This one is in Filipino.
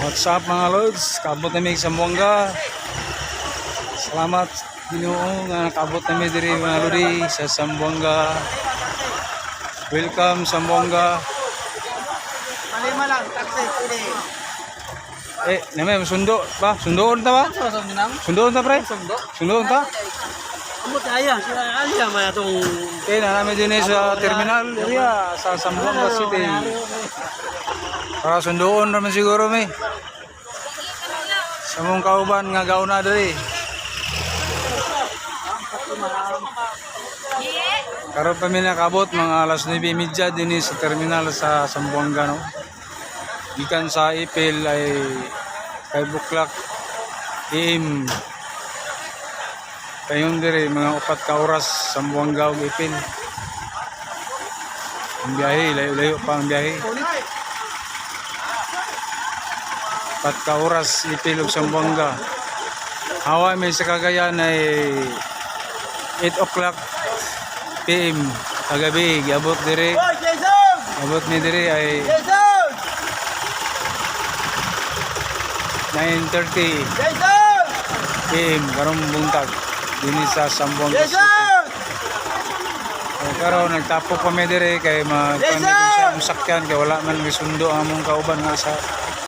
What's up mga Lods? Kaabot namin sa Sambuanga. Salamat Ginoo nga nakaabot namin diri mga Lodi sa Sambuanga. Welcome Sambuanga. Palima lang, taxi, pwede. Namay sundo ba? Sundoon ta ba? Sundoon ta pre? Sundoon ta? Amo tayo, siya man atong Na namin din sa terminal area sa Sambuanga City. Para sundoon naman siguro may. Sa mong kauban nga gauna diri. Karon pa mi nakabot mga alas 9:30 din sa terminal sa Sambuanga no. Gikan sa Ipil ay 5 o'clock AM. Kayon diri mga 4 ka oras Sambuanga ug Ipil. Ang biyahe layo pa ang biyahe. 4 ka oras Ipil ug Sambuanga. Hawa may sa Cagayan ay 8 o'clock PM kagabi giabot diri. Abot ni diri ay 9:30 PM karong buntag dinhi sa Sambuanga City. Karon nagtapo kami diri kay magpamigay sa sakyan kay wala man gisundo ang among kauban nga sa